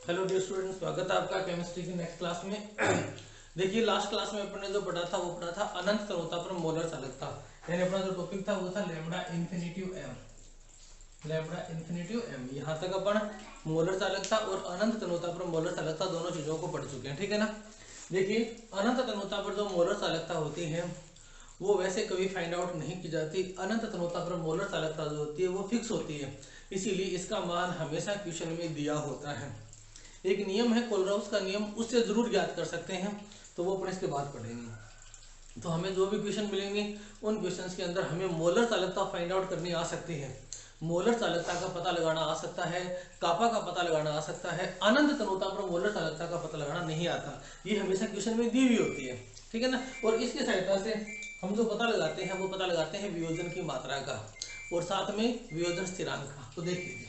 Hello dear students, स्वागत है आपका केमिस्ट्री की नेक्स्ट क्लास में। देखिए लास्ट क्लास में अपने जो पढ़ा था वो पढ़ा था अनंत तरोता पर मोलर चालकता। यानी अपना जो टॉपिक था वो था lambda infinity m. Lambda infinity m यहाँ तक अपन मोलर चालकता और अनंत तन्यता पर मोलर चालकता दोनों चीजों को पढ़ चुके हैं, ठीक है ना। देखिए अनंत तन्यता पर जो मोलर चालकता होती है वो वैसे कभी फाइंड आउट नहीं की जाती। अनंत तन्यता पर मोलर चालकता जो होती है वो फिक्स होती है, इसीलिए इसका मान हमेशा क्वेश्चन में दिया होता है। एक नियम है कोलराउस का नियम, उससे जरूर ज्ञात कर सकते हैं, तो वो अपन इसके बाद पढ़ेंगे। तो हमें जो भी क्वेश्चन मिलेंगे उन क्वेश्चंस के अंदर हमें मोलर चालकता फाइंड आउट करनी आ सकती है, मोलर चालकता का पता लगाना आ सकता है, कापा का पता लगाना आ सकता है। अनंत तन्यता पर मोलर चालकता का पता लगाना नहीं आता, ये हमेशा क्वेश्चन में दी हुई होती है, ठीक है ना। और इसकी सहायता से हम जो पता लगाते हैं वो पता लगाते हैं वियोजन की मात्रा का और साथ में वियोजन स्थिरांक का। तो देखिए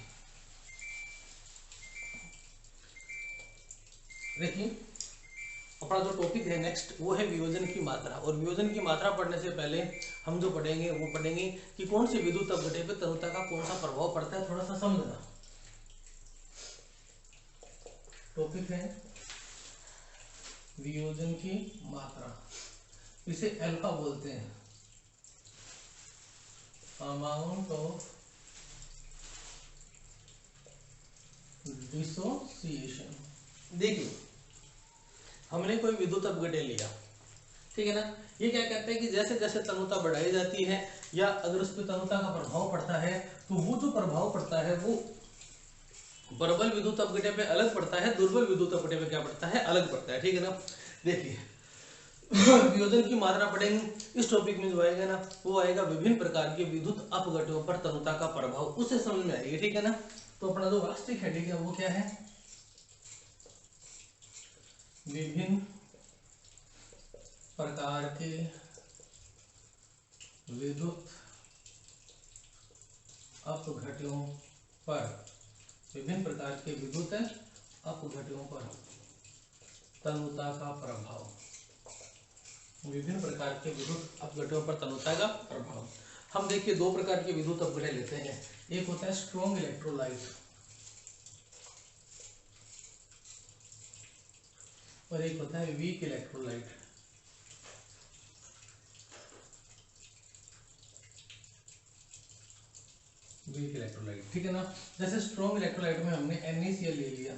अपना जो टॉपिक है नेक्स्ट वो है वियोजन की मात्रा। और वियोजन की मात्रा पढ़ने से पहले हम जो पढ़ेंगे वो पढ़ेंगे कि कौन सी विद्युत अपघट्य पे तन्यता का कौन सा प्रभाव पड़ता है, थोड़ा सा समझना। टॉपिक है वियोजन की मात्रा, इसे अल्फा बोलते हैं, अमाउंट ऑफ डिसोसिएशन। देखिए हमने कोई विद्युत अपघट्य लिया, ठीक है ना। ये क्या कहते हैं कि जैसे जैसे तन्यता बढ़ाई जाती है या अगर उस पर तन्यता का प्रभाव पड़ता है तो वो जो प्रभाव पड़ता है वो प्रबल विद्युत अपघट्य पे अलग पड़ता है, दुर्बल विद्युत अपघट्य पे क्या पड़ता है, अलग पड़ता है, ठीक है ना। देखिए वियोजन की मात्रा पढ़ेंगे इस टॉपिक में, जो आएगा ना वो आएगा विभिन्न प्रकार के विद्युत अपघट्यों पर तन्यता का प्रभाव, उसे समझ में आएगी, ठीक है ना। तो अपना जो वास्तविक हेडिंग है वो क्या है, विभिन्न प्रकार के विद्युत अपघट्यों पर, विभिन्न प्रकार के विद्युत अपघट्यों पर तन्यता का प्रभाव, विभिन्न प्रकार के विद्युत अपघट्यों पर तन्यता का प्रभाव। हम देखिए दो प्रकार के विद्युत अपघट्य लेते हैं, एक होता है स्ट्रॉन्ग इलेक्ट्रोलाइट और एक होता है वीक इलेक्ट्रोलाइट। वीक इलेक्ट्रोलाइट, ठीक है ना। जैसे स्ट्रॉन्ग इलेक्ट्रोलाइट में हमने NaCl ले लिया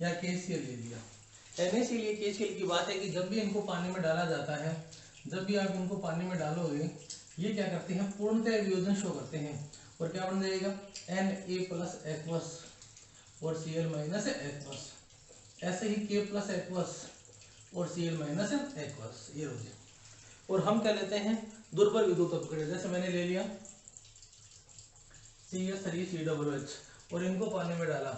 या KCl ले लिया। NaCl या KCl की बात है कि जब भी इनको पानी में डाला जाता है, जब भी आप इनको पानी में डालोगे ये क्या करते हैं, पूर्णतः वियोजन शो करते हैं और क्या बन जाएगा Na+ एक्वस और Cl- एक्वस। ऐसे ही K+ एक्वस और Cl- एक्वस, ये हो गया। और हम क्या लेते हैं दुर्बल विद्युत अपघट्य, जैसे मैंने ले लिया CH3COOH और इनको पानी में डाला,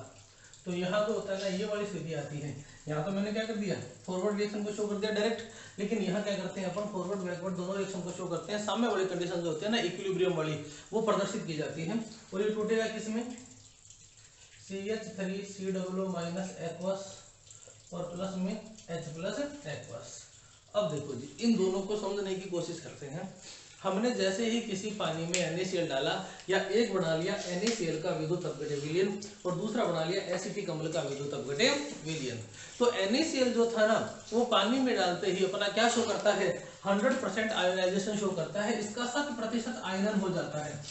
तो यहाँ तो होता है ना ये वाली स्थिति आती है। यहाँ तो मैंने क्या कर दिया, फॉरवर्ड रिएक्शन को शो कर दिया डायरेक्ट, लेकिन यहाँ क्या करते हैं अपन फॉरवर्ड बैकवर्ड दोनों रिएक्शन को शो करते हैं। सामने वाली कंडीशन जो होती है ना इक्विलिब्रियम वाली, वो प्रदर्शित की जाती है। और ये टूटेगा किसमें, CH3COO- एक्वस और प्लस में H+ एक्वस। अब देखो जी इन दोनों को समझने की कोशिश करते हैं। हमने जैसे ही किसी पानी में NaCl डाला या एक बना लिया NaCl का विद्युत अपघट्य विलयन और दूसरा बना लिया एसिटिक अम्ल का विद्युत अपघट्य विलयन, तो NaCl जो था ना वो पानी में डालते ही अपना क्या शो करता है, 100% आयोनाइजेशन शो करता है, इसका 100% आयनन हो जाता है।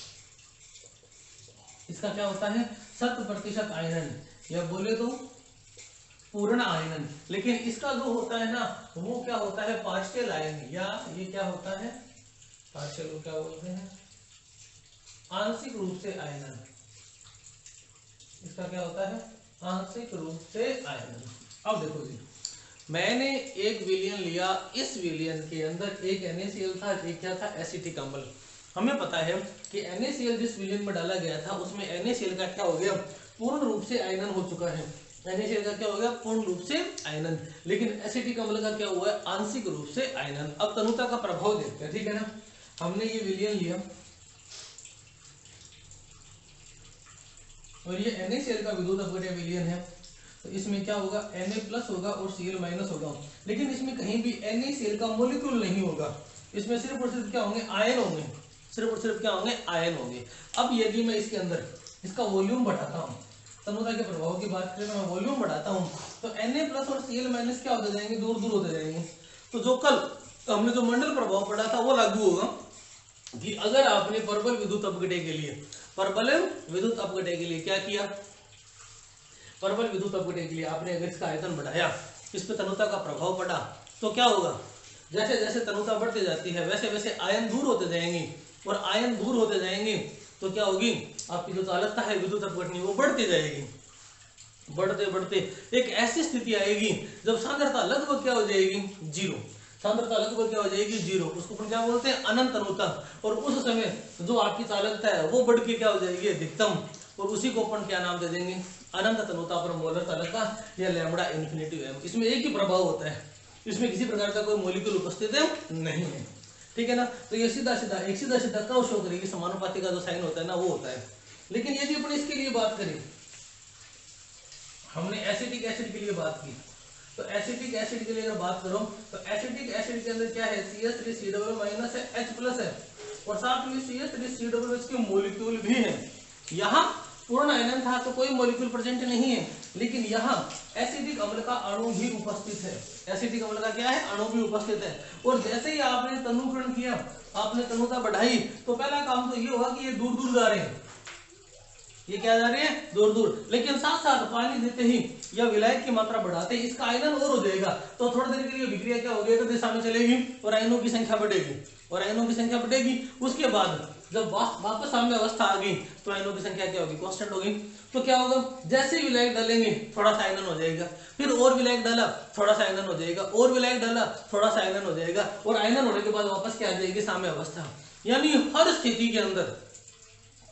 इसका क्या होता है 100% आयनन, या बोले तो पूर्ण आयनन। लेकिन इसका जो होता है ना वो क्या होता है पार्शियल आयन, या ये क्या होता है पार्शियल को क्या बोलते हैं, आंशिक रूप से आयनन। इसका क्या होता है आंशिक रूप से आयनन। अब देखो जी मैंने एक विलयन लिया, इस विलयन के अंदर एक NaCl था, एक क्या था एसिटिक अम्ल। हमें पता है कि NaCl जिस विलयन में डाला गया था उसमें NaCl का क्या हो गया पूर्ण रूप से आयनन हो चुका है, NaCl का क्या हो गया पूर्ण रूप से आयनन, लेकिन एसिटिक अम्ल का क्या हुआ है आंशिक रूप से आयनन। अब तन्यता का प्रभाव देखते हैं, ठीक है ना। हमने ये विलयन लिया और ये NaCl का विद्युत अपघट्य विलयन है, तो इसमें क्या होगा Na+ होगा और Cl- होगा, लेकिन इसमें कहीं भी NaCl का मॉलिक्यूल नहीं होगा, इसमें सिर्फ और सिर्फ क्या होंगे आयन होंगे, सिर्फ और सिर्फ क्या होंगे आयन होंगे। अब यदि मैं इसके अंदर इसका वॉल्यूम बढ़ाता हूँ तनुता के प्रभाव की बात करें तो मैं वॉल्यूम बढ़ाता हूँ तो Na प्लस और Cl माइनस क्या होते जाएंगे, दूर दूर होते जाएंगे। तो जो कल हमने जो मंडल प्रभाव पढ़ा था वो लागू होगा कि अगर आपने प्रबल विद्युत अपघटय के लिए, प्रबल विद्युत अपघटय के लिए क्या किया, प्रबल विद्युत अपघटय के लिए आपने अगर इसका आयतन बढ़ाया, इस पे तनुता का प्रभाव पड़ा, तो क्या होगा, जैसे जैसे तनुता बढ़ती जाती है वैसे वैसे आयन दूर होते जाएंगे, और आयन दूर होते जाएंगे तो क्या होगी, आपकी जो चालकता है विद्युत अपघटनी वो बढ़ती जाएगी। बढ़ते बढ़ते एक ऐसी स्थिति आएगी जब सांद्रता लगभग क्या हो जाएगी, जीरो। सांद्रता लगभग क्या हो जाएगी, जीरो। उसको अपन क्या बोलते हैं, अनंत अनुता। और उस समय जो आपकी चालकता है वो बढ़ के क्या हो जाएगी, अधिकतम। और उसी को अपन क्या नाम दे देंगे, अनंत तनुता पर मोलर चालकता या लैम्बडा इन्फिनिटी एम। इसमें एक ही प्रभाव होता है, इसमें किसी प्रकार का कोई मॉलिक्यूल उपस्थित नहीं है, ठीक है ना। तो ये सीधा सीधा एक सीधा सीधा कब शो करेगी, समानुपाती का जो साइन होता है ना वो होता है। लेकिन यदि अपन इसके लिए बात करें, हमने एसिटिक एसिड के लिए बात की, तो एसिटिक एसिड के लिए अगर बात करो तो एसिटिक एसिड के अंदर क्या है, CH3COO माइनस है, H प्लस है, और साथ में CH3COO इसके मॉलिक्यूल भी है। यहाँ पूर्ण आयनन था तो कोई मॉलिक्यूल प्रेजेंट नहीं है, लेकिन यहाँ एसिटिक अम्ल का अणु भी उपस्थित है। एसिटिक अम्ल का क्या है, अणु भी उपस्थित है। और जैसे ही आपने तनुकरण किया, आपने तनुता बढ़ाई, तो पहला काम तो ये होगा कि ये दूर दूर जा रहे हैं, ये क्या जा रहे हैं, दूर दूर। लेकिन साथ साथ पानी देते ही या विलायक की मात्रा बढ़ाते ही इसका आयनन और हो जाएगा, तो थोड़ी देर के लिए विक्रिया क्या होगी, एक दिशा में चलेगी और आयनों की संख्या बढ़ेगी, और आयनों की संख्या बढ़ेगी। उसके बाद जब वापस साम्य अवस्था आ गई तो आयनों की संख्या क्या होगी, कांस्टेंट होगी। तो क्या होगा, जैसे ही विलायक डालेंगे थोड़ा सा आयनन हो जाएगा, फिर और विलायक डाला थोड़ा सा आयनन हो जाएगा, और विलायक डाला थोड़ा सा आयनन हो जाएगा, और आयनन होने के बाद वापस क्या आ जाएगी, साम्य अवस्था। यानी हर स्थिति के अंदर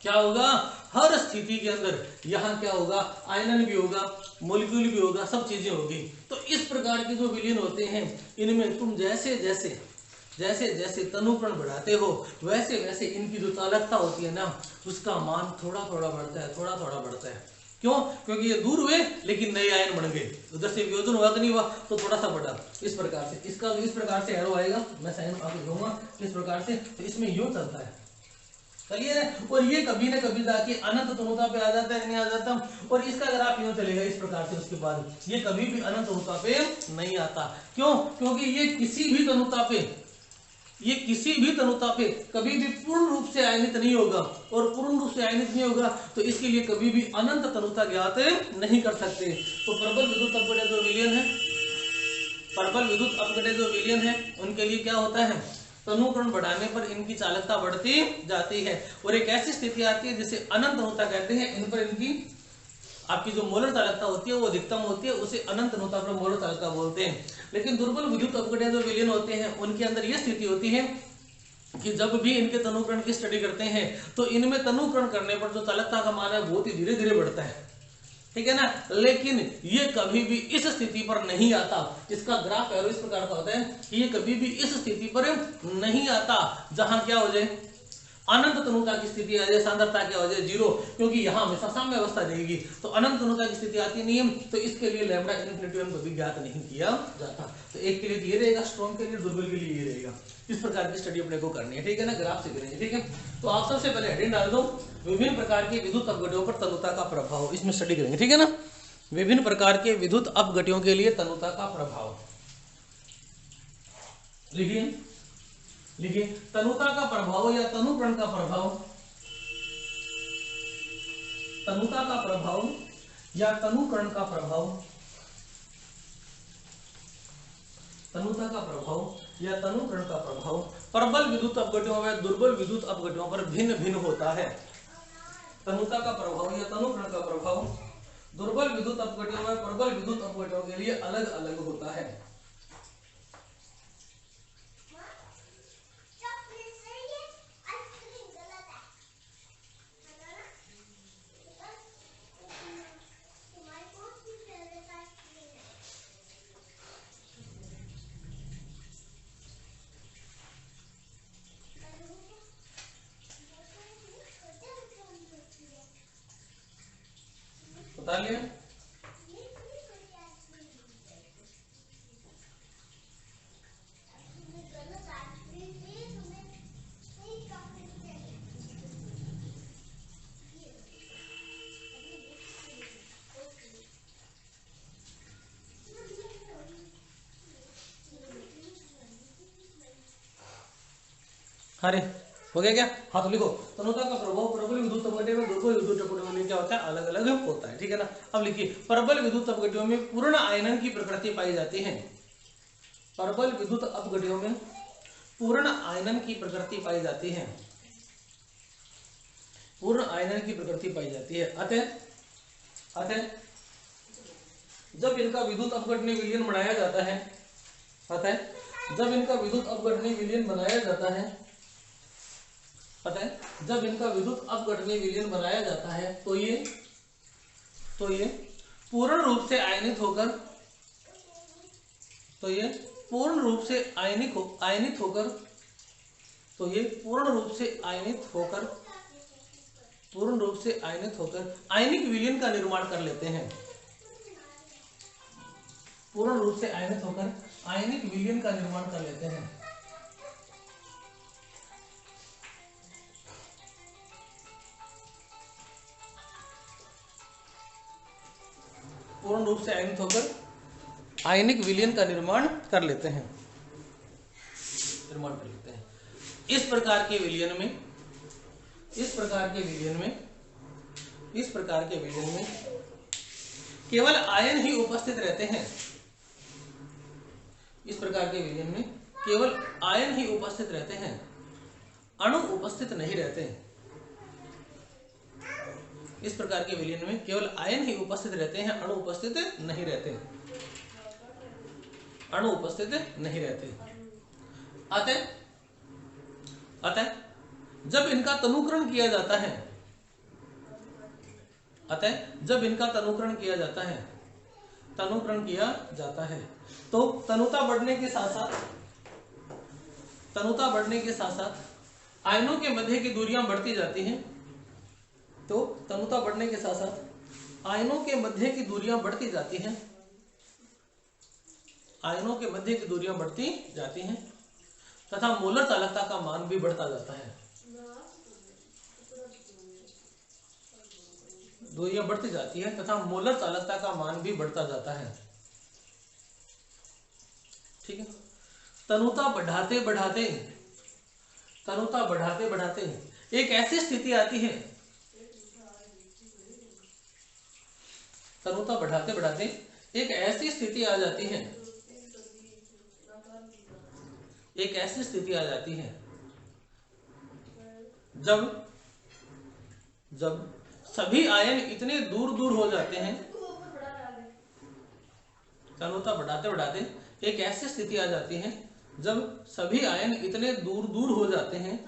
क्या होगा, हर स्थिति के अंदर यहाँ क्या होगा, आयनन भी होगा, मॉलिक्यूल भी होगा, सब चीजें होगी। तो इस प्रकार के जो विलीन होते हैं, इनमें तुम जैसे जैसे जैसे जैसे तनुकरण बढ़ाते हो वैसे वैसे इनकी जो चालकता होती है ना, उसका मान थोड़ा थोड़ा बढ़ता है, थोड़ा थोड़ा बढ़ता है। क्यों, क्योंकि ये दूर हुए लेकिन नए आयन बन गए, उधर से वियोजन हुआ कि नहीं हुआ, तो थोड़ा सा बढ़ा। इस प्रकार से इसका इस प्रकार से एरो आएगा, मैं साइन आपको दूंगा इस प्रकार से। तो इसमें यूं चलता है, क्लियर है। और ये कभी ना कभी जाके अनंत तनुता पे आ जाता है, नहीं आ जाता। और इसका अगर आप यूं चलेगा इस प्रकार से, उसके बाद ये कभी भी अनंत तनुता पे नहीं आता। क्यों, क्योंकि ये किसी भी तनुता पे, ये किसी भी तनुता पे कभी भी पूर्ण रूप से आयनित नहीं होगा, और पूर्ण रूप से आयनित नहीं होगा तो इसके लिए कभी भी अनंत तनुता ज्ञात नहीं कर सकते। तो प्रबल विद्युत अपघटय जो विलयन है, प्रबल विद्युत अपघटय जो विलयन है, उनके लिए क्या होता है, तनुकरण बढ़ाने पर इनकी चालकता बढ़ती जाती है, और एक ऐसी स्थिति आती है जिसे अनंत तनुता कहते हैं। इन पर इनकी आपकी जो मोलर चालकता होती है वो अधिकतम होती है, उसे अनंत तनुता पर मोलर चालकता बोलते हैं। लेकिन दुर्बल विद्युत अपघटय जो विलयन होते हैं, उनके अंदर यह स्थिति होती है कि जब भी इनके तनुकरण की स्टडी करते हैं तो इनमें तनुकरण करने पर जो चालकता का मान है बहुत ही धीरे धीरे बढ़ता है, ठीक है ना। लेकिन ये कभी भी इस स्थिति पर नहीं आता। इसका ग्राफ एरो इस प्रकार का होता है कि ये कभी भी इस स्थिति पर नहीं आता जहां क्या हो जाए, अनंत तनुता की स्थिति आ जाए, सांद्रता क्या हो जाए, जीरो। क्योंकि यहाँ हमेशा साम्य अवस्था रहेगी, तो अनंत तनुता की स्थिति आती नहीं है। तो इसके लिए लैम्बडा इन्फिनिटी कभी ज्ञात नहीं किया जाता। तो एक के लिए ये रहेगा, स्ट्रॉन्ग के लिए, दुर्बल के लिए ये रहेगा। इस प्रकार की स्टडी अपने को करनी है, ठीक है ना, ग्राफ से करेंगे, ठीक है। तो आप सबसे पहले हेडिंग डाल दो, विभिन्न प्रकार के विद्युत अपघटयों पर तनुता का प्रभाव, इसमें स्टडी करेंगे, ठीक है ना। विभिन्न प्रकार के विद्युत अपघटयों के लिए तनुता का प्रभाव लिखिए, लिखिए तनुता का प्रभाव या तनुकरण का प्रभाव, तनुता का प्रभाव या तनुकरण का प्रभाव, तनुता का प्रभाव या तनुकरण का प्रभाव प्रबल विद्युत अपघटयों व दुर्बल विद्युत अपघटयों पर भिन्न भिन्न होता है। तनुता का प्रभाव या तनुकरण का प्रभाव दुर्बल विद्युत अपघटयों व प्रबल विद्युत अपघटयों के लिए अलग अलग होता है। बता लिया, अरे हो गया क्या? हाँ तो लिखो, तनुता का प्रभाव प्रबल विद्युत अपघट्य में दुर्बल विद्युत अपघट्य में क्या होता है? अलग अलग होता है, ठीक है ना। अब लिखिए, प्रबल विद्युत अपघट्यों में पूर्ण आयनन की प्रकृति पाई जाती है। प्रबल विद्युत अपघट्यों में पूर्ण आयनन की प्रकृति पाई जाती है, पूर्ण आयनन की प्रकृति पाई जाती है। अतः जब इनका विद्युत अपघटनीय विलयन बनाया जाता है, अतः जब इनका विद्युत अपघटनीय विलयन बनाया जाता है, अतः जब इनका विद्युत अपघटनीय विलयन बनाया जाता है तो ये पूर्ण रूप से आयनित होकर, तो ये पूर्ण रूप से आयनित होकर, तो ये पूर्ण रूप से आयनित होकर, पूर्ण रूप से आयनित होकर आयनिक विलयन का निर्माण कर लेते हैं। पूर्ण रूप से आयनित होकर आयनिक विलयन का निर्माण कर लेते हैं। पूर्ण रूप से आयनित होकर आयनिक विलयन का निर्माण कर लेते हैं, इस प्रकार के विलयन में केवल आयन ही उपस्थित रहते हैं। इस प्रकार के विलयन में केवल आयन ही उपस्थित रहते हैं, अणु उपस्थित नहीं रहते। इस प्रकार के विलयन में केवल आयन ही उपस्थित रहते हैं, अणु उपस्थित नहीं रहते, अणु उपस्थित नहीं रहते। अतः जब इनका तनुकरण किया जाता है, जब इनका तनुकरण किया जाता है तो तनुता बढ़ने के साथ आयनों के मध्य की दूरियां बढ़ती जाती हैं। तो तनुता बढ़ने के साथ साथ आयनों के मध्य की दूरियां बढ़ती जाती हैं, आयनों के मध्य की दूरियां बढ़ती जाती हैं तथा मोलर चालकता का मान भी बढ़ता जाता है। दूरियां बढ़ती जाती है तथा मोलर चालकता का मान भी बढ़ता जाता है, ठीक है। तनुता बढ़ाते बढ़ाते एक ऐसी स्थिति आती है, तनुता बढ़ाते बढ़ाते एक ऐसी स्थिति आ जाती है, एक ऐसी स्थिति आ जाती है जब सभी आयन इतने दूर दूर हो जाते हैं। तनुता बढ़ाते बढ़ाते एक ऐसी स्थिति आ जाती है जब सभी आयन इतने दूर दूर हो जाते हैं,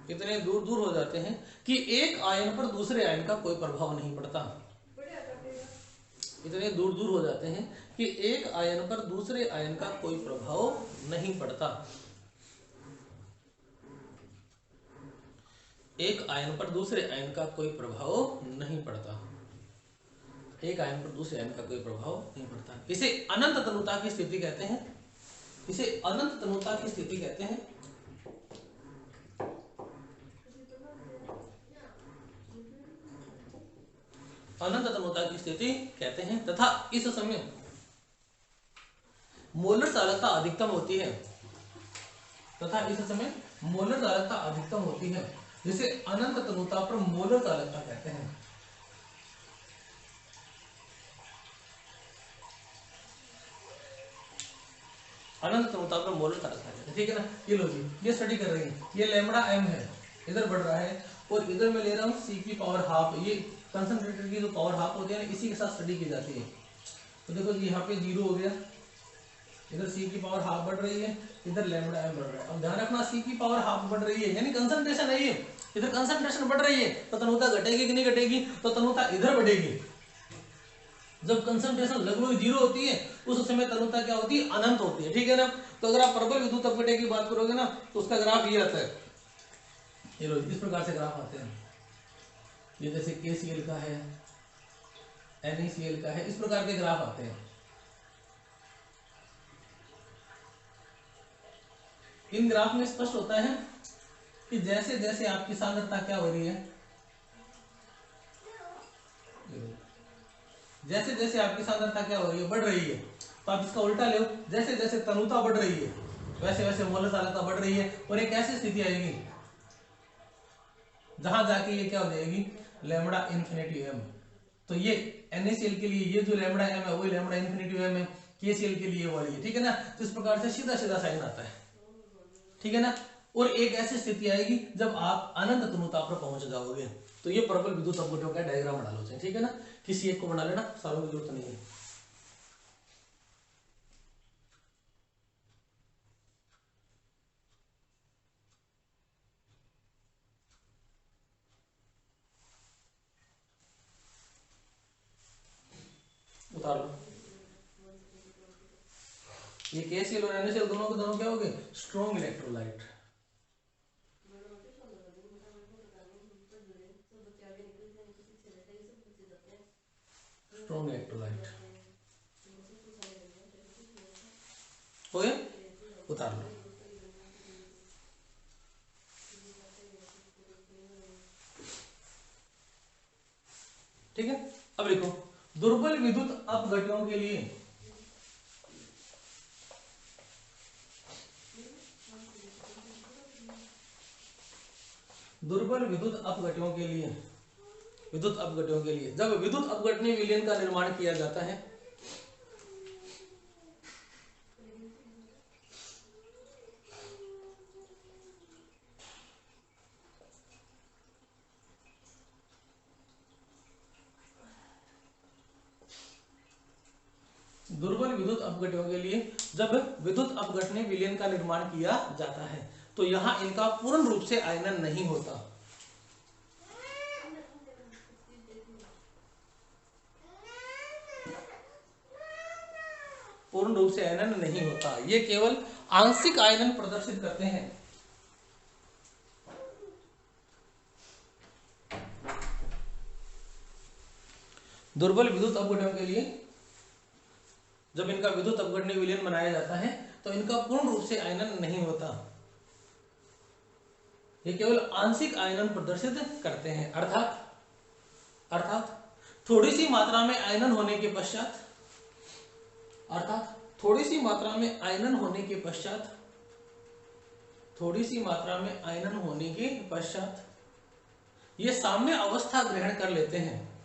इतने दूर दूर हो जाते हैं कि एक आयन पर दूसरे आयन का कोई प्रभाव नहीं पड़ता। इतने दूर दूर हो जाते हैं कि एक आयन पर दूसरे आयन का कोई प्रभाव नहीं पड़ता। एक आयन पर दूसरे आयन का कोई प्रभाव नहीं पड़ता, एक आयन पर दूसरे आयन का कोई प्रभाव नहीं पड़ता। इसे अनंत तनुता की स्थिति कहते हैं, इसे अनंत तनुता की स्थिति कहते हैं। अनंत तनुता की स्थिति कहते हैं तथा इस समय मोलर चालकता अधिकतम होती है, तथा इस समय मोलर चालकता अधिकतम होती है, जिसे अनंत तनुता पर मोलर चालकता कहते हैं। अनंत तनुता पर मोलर चालकता कहते हैं, ठीक है ना। ये लो जी, ये स्टडी कर रही है, ये लैम्बडा m है, इधर बढ़ रहा है और इधर मैं ले रहा हूँ c की पावर हाफ। ये कंसंट्रेटर की जो पावर हाफ होती है ना, इसी के साथ स्टडी की जाती है। तो देखो यहाँ पे 0 हो गया, इधर c की पावर हाफ बढ़ रही है, इधर लैम्बडा m बढ़ रहा है। अब ध्यान रखना, c की पावर हाफ बढ़ रही है यानी कंसंट्रेशन है, ये इधर कंसंट्रेशन बढ़ रही है तो तनुता घटेगी कि नहीं घटेगी? तो तनुता इधर बढ़ेगी। जब कंसंट्रेशन लगभग 0 होती है उस समय तनुता क्या होती है? अनंत होती है, ठीक है ना। तो अगर आप प्रबल विद्युत अपघट्य की बात करोगे ना तो उसका ग्राफ ये आता है, ये लो इस प्रकार से ग्राफ आते हैं। ये जैसे KCl का है, NaCl का है, इस प्रकार के ग्राफ आते हैं। इन ग्राफ में स्पष्ट होता है कि जैसे जैसे आपकी सांद्रता क्या हो रही है, जैसे जैसे आपकी सांद्रता क्या हो रही है? बढ़ रही है। तो आप इसका उल्टा ले, जैसे जैसे तनुता बढ़ रही है वैसे वैसे मोलर चालकता बढ़ रही है और एक ऐसी स्थिति आएगी जहां जाके ये क्या हो जाएगी, लैम्बडा इन्फिनिटी एम। तो ये NaCl के लिए ये जो लैम्बडा एम है वही लैम्बडा इन्फिनिटी एम है, KCl के लिए वाली है, ठीक है ना। तो इस प्रकार से सीधा सीधा साइन आता है, ठीक है ना। और एक ऐसी स्थिति आएगी जब आप अनंत तनुता पर पहुंच जाओगे। तो ये प्रबल विद्युत अपघटनों का डायग्राम बना लो, ठीक है ना। किसी एक को बना लेना, सारों की जरूरत नहीं है। उतार लो। ये KCl और NaCl दोनों के दोनों क्या हो गए, स्ट्रॉन्ग इलेक्ट्रोलाइट। स्ट्रॉन्ग इलेक्ट्रोलाइट हो गया, उतार लो। ठीक है, अब लिखो दुर्बल विद्युत अपघटनों के लिए विद्युत अपघटनों के लिए जब विद्युत अपघटनीय विलयन का निर्माण किया जाता है दुर्बल विद्युत अपघटनों के लिए जब विद्युत अपघटनीय विलयन का निर्माण किया जाता है तो यहां इनका पूर्ण रूप से आयनन नहीं होता। पूर्ण रूप से आयनन नहीं होता, ये केवल आंशिक आयनन प्रदर्शित करते हैं। दुर्बल विद्युत अपघटनों के लिए जब इनका विद्युत अपघटनीय विलयन बनाया जाता है तो इनका पूर्ण रूप से आयनन नहीं होता, ये केवल आंशिक आयनन प्रदर्शित करते हैं। अर्थात थोड़ी सी मात्रा में आयनन होने के पश्चात ये साम्य अवस्था ग्रहण कर लेते हैं।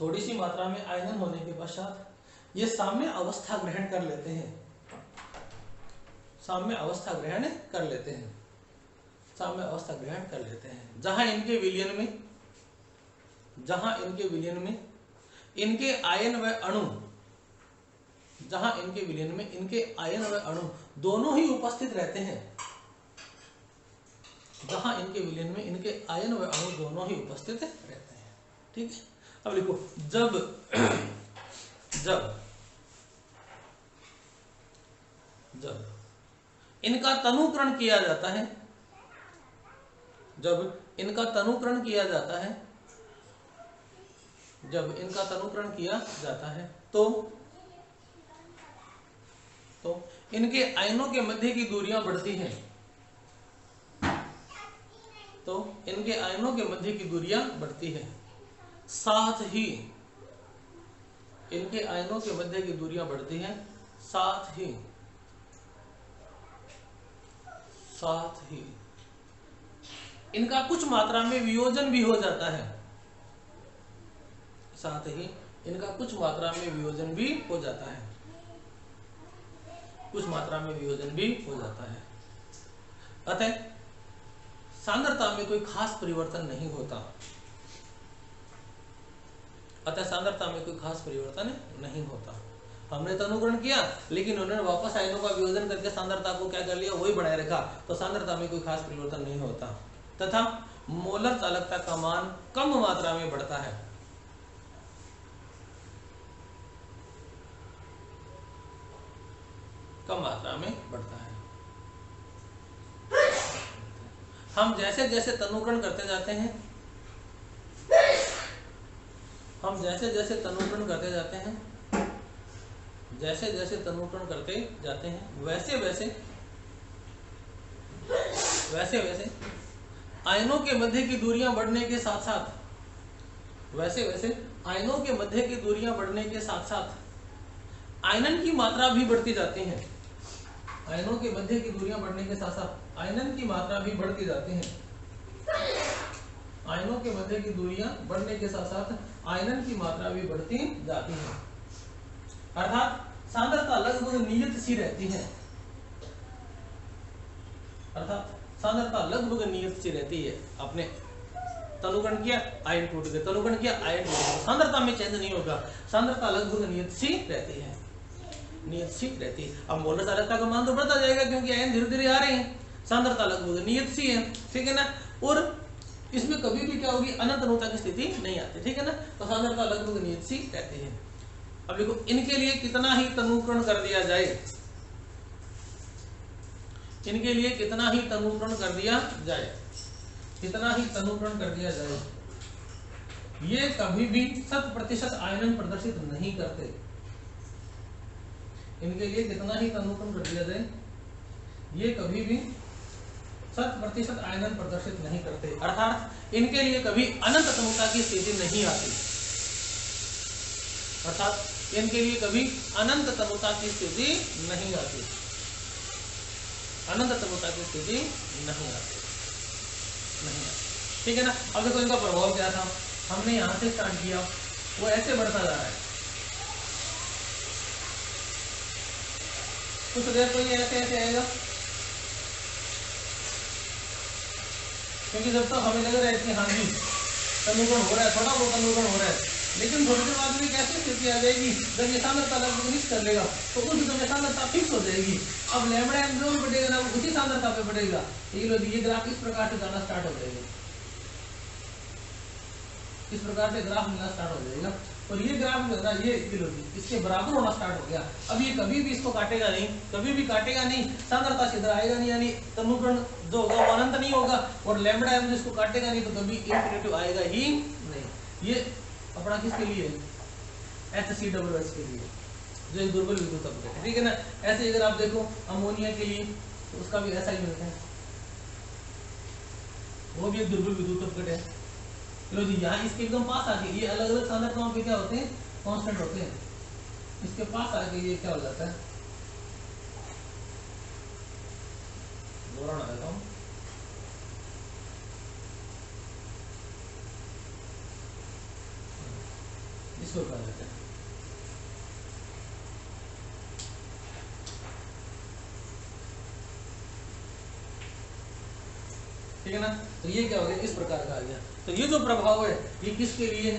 थोड़ी सी मात्रा में आयनन होने के पश्चात ये साम्य अवस्था ग्रहण कर लेते हैं। साम्य अवस्था ग्रहण कर लेते हैं जहां इनके विलयन में इनके आयन व अणु दोनों ही उपस्थित रहते हैं। ठीक है, अब लिखो जब इनका तनुकरण किया जाता है तो इनके आयनों के मध्य की दूरियां बढ़ती हैं। साथ ही इनके आयनों के मध्य की दूरियां बढ़ती हैं, साथ ही इनका कुछ मात्रा में वियोजन भी हो जाता है। अतः सांद्रता में कोई खास परिवर्तन नहीं होता। हमने तनुकरण किया लेकिन उन्होंने वापस आयनों का वियोजन करके सांद्रता को क्या कर लिया, वही बनाए रखा। तो सांद्रता में कोई खास परिवर्तन नहीं होता तथा मोलर चालकता का मान कम मात्रा में बढ़ता है। हम जैसे जैसे तनुकरण करते जाते हैं वैसे वैसे आयनों के मध्य की दूरियां बढ़ने के साथ आयनन की मात्रा भी बढ़ती जाती है। आयनों के मध्य की दूरियां बढ़ने के साथ साथ आयनन की मात्रा भी बढ़ती जाती है। आयनों के मध्य की दूरियां बढ़ने के साथ साथ आयनन की मात्रा भी बढ़ती जाती है, अर्थात सांद्रता लगभग नियत सी रहती है। अर्थात सांद्रता लगभग नियत सी रहती है। आपने तनुकरण किया, आयन टूट गए, तनुकरण किया, आयन टूट गए, सांद्रता में चेंज नहीं होगा, सांद्रता लगभग नियत सी रहती है, नियत सी रहती है। अब मोलर चालकता का मान तो बढ़ता जाएगा क्योंकि आयन धीरे धीरे आ रहे हैं, सांद्रता लगभग नियत सी है, ठीक है ना। और इसमें कभी भी क्या होगी, अनंत अनुता की स्थिति नहीं आती, ठीक है ना। तो सांद्रता लगभग नियत सी रहती है। अब देखो इनके लिए कितना ही तनुकरण कर दिया जाए, इनके लिए कितना ही तनुकरण कर दिया जाए, कितना ही तनुकरण कर दिया जाए, ये कभी भी 100% आयनन प्रदर्शित नहीं करते। इनके लिए कितना ही तनुकरण कर दिया जाए, ये कभी भी 100% आयनन प्रदर्शित नहीं करते, अर्थात इनके लिए कभी अनंत तनुता की स्थिति नहीं आती, अर्थात इनके लिए कभी अनंत तनुता की स्थिति नहीं आती, अनंत तनुता की स्थिति नहीं आती, नहीं आती, ठीक है ना। अब देखो इनका प्रभाव क्या था, हमने यहां से स्टार्ट किया, वो ऐसे बढ़ता जा रहा है, कुछ देर तो ये ऐसे ऐसे आएगा, क्योंकि जब तक हमें लग रहा है कि हाँ जी तनुकरण हो रहा है, थोड़ा बहुत तनुकरण हो रहा है, लेकिन थोड़ी देर बाद में कैसी स्थिति आ जाएगी, जब ये सांद्रता लगभग मिक्स कर लेगा तो उस समय सांद्रता फिक्स हो जाएगी। अब लैम्बडा एम जो भी बढ़ेगा ना वो उसी सांद्रता पे बढ़ेगा। ये ग्राफ इस प्रकार से जाना स्टार्ट हो जाएगा, इस प्रकार से ग्राफ मिलना स्टार्ट हो जाएगा, और ये ग्राफ जो है ना ये इसके बराबर होना स्टार्ट हो गया। अब ये कभी भी इसको काटेगा नहीं, कभी भी काटेगा नहीं, सांद्रता से इधर आएगा नहीं, यानी तनुकरण जो होगा वो अनंत नहीं होगा, और लैम्बडा एम जिसको काटेगा नहीं तो कभी इंफिनिटी आएगा ही नहीं। ये अपना किसके लिए, HCWS के लिए, जो एक दुर्बल विद्युत अपघट है, ठीक है ना। ऐसे अगर आप देखो अमोनिया के लिए तो उसका भी ऐसा ही मिलता है, वो भी एक दुर्बल विद्युत अपघट है। चलो जी यहाँ इसके एकदम पास आके ये अलग अलग सांद्रताओं पे क्या होते हैं, कांस्टेंट होते हैं, इसके पास आके ये क्या हो जाता है, दोहराना देता हूँ, इसको कर देते हैं, ठीक है ना। तो ये क्या हो गया, इस प्रकार का आ गया। तो ये जो प्रभाव है ये किसके लिए है,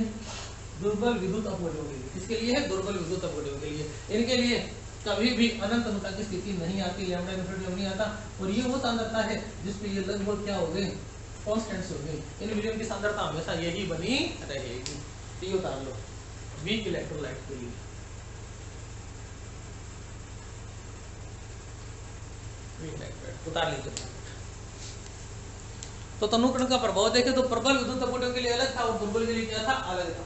दुर्बल विद्युत अपघटों के लिए, किसके लिए है, दुर्बल विद्युत अपघटों के लिए। इनके लिए कभी भी अनंत अनुता की स्थिति नहीं आती, लैम्बडा इन्फिनिटी नहीं आता, और ये वो सांद्रता है जिसपे ये लगभग क्या हो गए, कांस्टेंट्स हो गए। इन मीडियम की सांद्रता हमेशा यही बनी रहेगी। तो ये उतार लो वीक इलेक्ट्रोलाइट के लिए, वीक इलेक्ट्रोलाइट उतार लीजिए। तो तनुकरण का प्रभाव देखे तो प्रबल विद्युत अपघटों के लिए अलग था और दुर्बल के लिए क्या था, अलग था।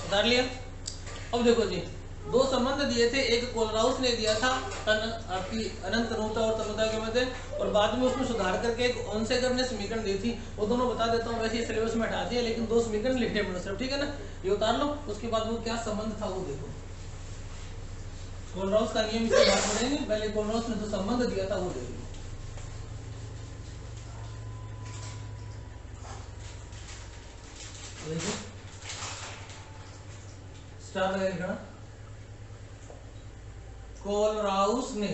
उतार लिया। अब देखो जी दो संबंध दिए थे, एक कोलराउस ने दिया था आपकी अनंत तनुता और तनुता के मध्य, और बाद में उसमें सुधार करके एक ओनसेगर ने समीकरण दी थी, वो दोनों बता देता हूँ, वैसे सिलेबस में हटा दिया लेकिन दो समीकरण लिखे मैंने सिर्फ, ठीक है ना। ये उतार लो, उसके बाद वो क्या संबंध था वो देखो। कोलराउस का नियम इसके बाद पढ़ेंगे, पहले कोलराउस ने जो संबंध दिया था वो देख लो। देखिए स्टार लगा लिखना, कोलराउस ने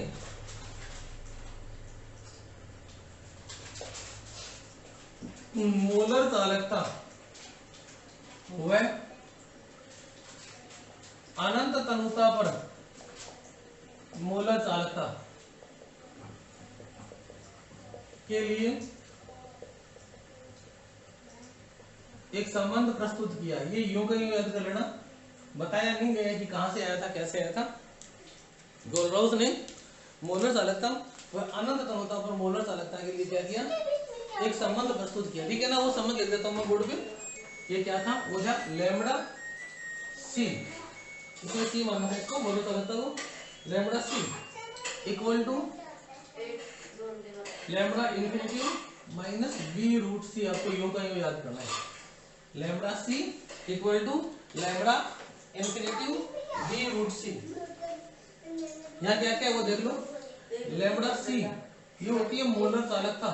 मोलर चालकता व अनंत तनुता पर मोलर चालकता के लिए एक संबंध प्रस्तुत किया। ये यूं का यूं याद कर लेना, बताया नहीं गया कि कहां से आया था, कैसे आया था। कोलराउस ने मोलर चालकता व अनंत तनुता पर मोलर चालकता के लिए क्या किया, एक संबंध प्रस्तुत किया। ठीक है ना, वो संबंध लिख देता हूं मैं बोर्ड पे। ये क्या था, वो था लैम्बडा सी, इसमें सी मानना है इसको, मोलर चालकता को। Lambda C equal to lambda infinity minus B root C, आपको यूं का यूं याद करना है। Lambda C equal to lambda infinity B root C. यहाँ क्या क्या है वो देख लो। लैम्बडा सी ये होती है मोलर चालकता,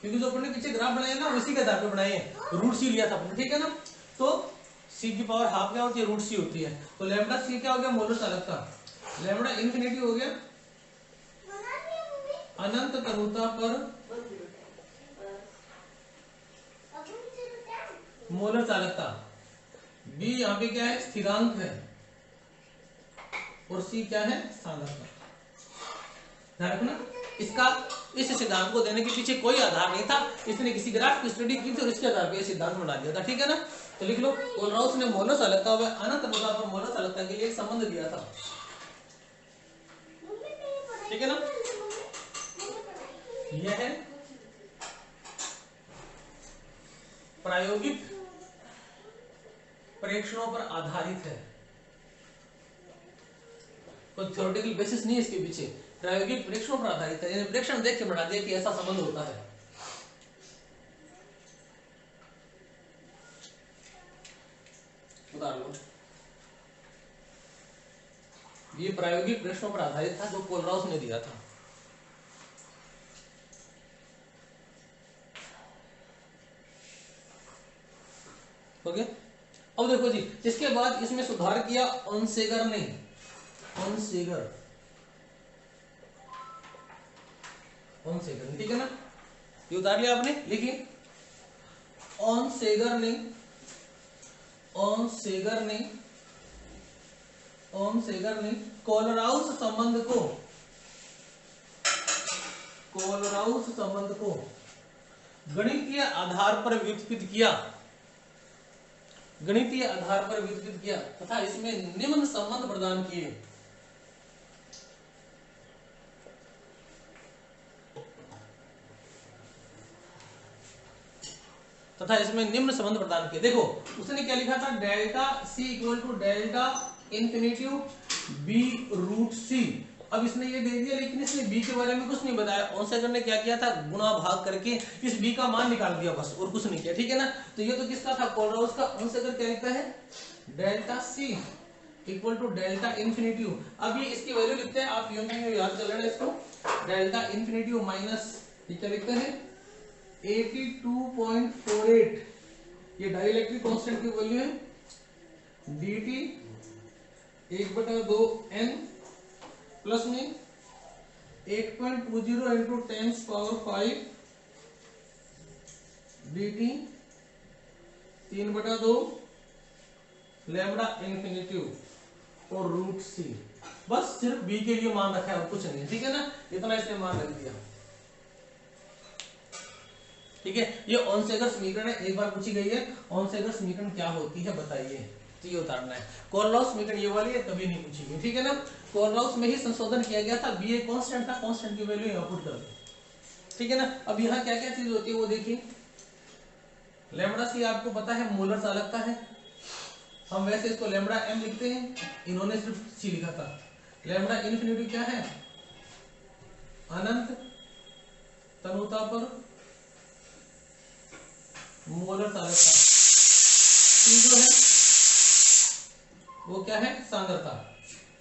क्योंकि जो अपने पीछे ग्राफ बनाया ना उसी के आधार पे बनाए हैं, रूट सी लिया था अपने, ठीक है ना। तो सी की पावर हाफ क्या होती है, रूट सी होती है। तो लैम्बडा सी क्या हो गया, मोलर चालकता। लैम्बडा इन्फिनिटी हो गया अनंत तनुता पर मोलर चालकता। बी यहाँ पे क्या है, स्थिरांक है, और सी क्या है, सांद्रता। ध्यान रखना, इसका इस सिद्धांत को देने के पीछे कोई आधार नहीं था, इसने किसी ग्राफ की स्टडी की थी और इसके आधार पे सिद्धांत बना दिया था। ठीक है ना, तो लिख लो, कोलराउस ने मोलर चालकता व अनंत तनुता पर मोलर चालकता के लिए एक संबंध दिया था। ठीक है ना, यह है प्रायोगिक परीक्षणों पर आधारित है, कोई थ्योरेटिकल बेसिस नहीं है इसके पीछे, प्रायोगिक परीक्षणों पर आधारित है। यानी परीक्षण देख के बना दिया कि ऐसा संबंध होता है। उतार लो, ये प्रायोगिक परीक्षणों पर आधारित था जो कोलराउस ने दिया था। ओके, अब देखो जी, इसके बाद इसमें सुधार किया ऑनसेगर ने। ऑनसेगर, ठीक है ना, ये उतार लिया आपने, लिखिए। ऑनसेगर ने कोलराउस संबंध को गणितीय आधार पर व्युत्पत्ति किया तथा इसमें निम्न संबंध प्रदान किए। देखो उसने क्या लिखा था, delta C equal to delta infinity B root C. अब इसने ये दे दिया, लेकिन इसने बी के बारे में कुछ नहीं बताया। ऑनसेगर ने क्या किया था, गुणा भाग करके इस बी का मान निकाल दिया बस, और कुछ नहीं किया। ठीक है ना, तो ये तो किसका था, कोलराउस का। ऑनसेगर क्या लिखता है, delta C equal to delta infinity. अब ये इसकी वैल्यू लिखते हैं, आप यूं में याद कर लेना इसको। डेल्टा इन्फिनिटी माइनस ये क्या लिखते हैं, 82.48, ये डाइलेक्ट्रिक कांस्टेंट की वैल्यू है। dt 1/2n प्लस में 8.20 इंटू 10⁵ dt 3/2 लैम्बडा इन्फिनिटी और रूट सी। बस सिर्फ बी के लिए मान रखा है और कुछ नहीं। ठीक है ना, इतना इसने मान रख दिया। ठीक है, ये ऑनसेगर समीकरण है, एक बार पूछी गई है, ऑनसेगर समीकरण क्या होती है बताइए, तो ये उतारना है। कोलराउस समीकरण ये वाली है, कभी नहीं पूछी गई। ठीक है ना, कोलराउस में ही संशोधन किया गया था, बी एक कांस्टेंट था, कांस्टेंट की वैल्यू यहाँ पुट कर दो। ठीक है ना, अब यहाँ क्या क्या चीज होती है वो देखिए। लैम्बडा सी आपको पता है मोलर चालकता है, हम वैसे इसको लैम्बडा एम लिखते हैं, इन्होंने सिर्फ सी लिखा था। लैम्बडा इन्फिनिटी क्या है, अनंत तनुता पर मोलर चालकता। सी जो है वो क्या सांद्रता,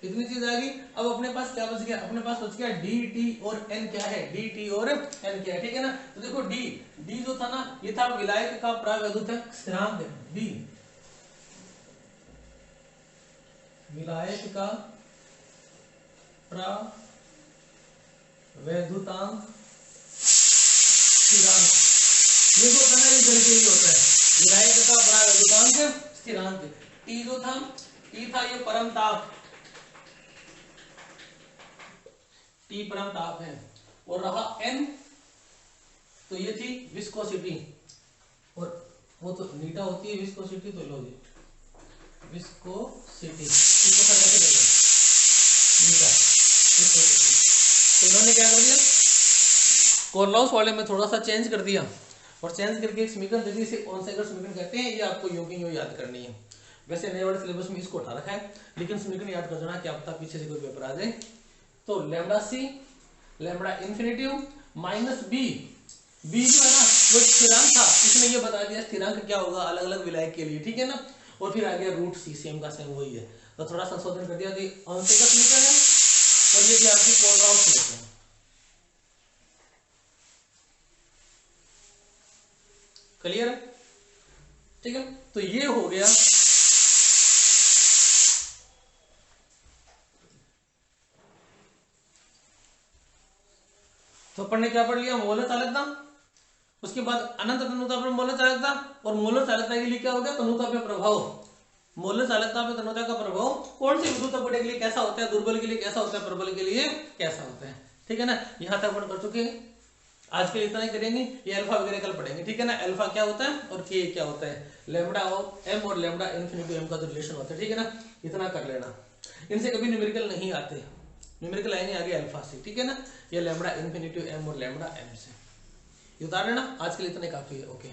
इतनी चीज आ गई। अब अपने पास क्या बच गया, अपने पास बच गया डी टी और एन क्या है, डी टी और एन क्या है, ठीक है ना। तो देखो डी जो था ना, ये था विलायक का प्रावैधुतक स्थिरांक, डी विलायक का प्रावैधुतांक स्थिरांक, ये जो होता है ना ये जल के लिए होता है, विलायक का प्रावैधुतांक स्थिरांक। टी जो था, टी था ये परम ताप, टी परम ताप है, और रहा एन तो ये थी विस्कोसिटी, और वो तो नीटा होती है विस्कोसिटी, तो लो जी विस्कोसिटी, इसको कैसे कर लिया नीटा विस्कोसिटी। तो इन्होंने क्या कर दिया, कोरलॉस वाले में थोड़ा सा चेंज कर दिया, और चेंज करके एक समीकरण दे दी, इसे ऑन-साइगर समीकरण कहते हैं। ये आपको यूं की यूं याद करनी है, वैसे नए वाले सिलेबस में इसको उठा रखा है, लेकिन समीकरण याद कर देना, क्या पता पीछे से कोई पेपर आ जाए। तो lambda C lambda infinitive minus B, B जो है ना वो स्थिरांक था, इसने ये बता दिया स्थिरांक क्या होगा अलग अलग विलायक के लिए, ठीक है ना। और फिर आ गया रूट सी, सेम का सेम वही है, तो थोड़ा संशोधन कर दिया, तो ऑन-साइगर समीकरण है, और ये थी आपकी कोरलॉस समीकरण। क्लियर है, ठीक है। तो ये हो गया तो अपन ने क्या पढ़ लिया, मोलर चालकता, उसके बाद अनंत तन्यता पर मोलर चालकता, और मोलर चालकता के लिए क्या हो गया, तन्यता पे प्रभाव। मोलर चालकता पे तन्यता का प्रभाव कौन सी विद्युत अपघटन के लिए कैसा होता है, दुर्बल के लिए कैसा होता है, प्रबल के लिए कैसा होता है, ठीक है ना। यहां तक अपन कर चुके हैं, आज के लिए इतना ही करेंगे, ये अल्फा वगैरह कल पढ़ेंगे, ठीक है ना। अल्फा क्या होता है और के क्या होता है, लैम्डा और एम और लैम्डा इन्फिनिटी एम का जो रिलेशन होता है, ठीक है ना, इतना कर लेना। इनसे कभी न्यूमेरिकल नहीं आते, न्यूमेरिकल आएंगे आगे अल्फा से, ठीक है ना। ये लैम्डा इन्फिनिटी एम और लैम्डा एम से, ये उतार लेना। आज के लिए इतने काफी है, ओके।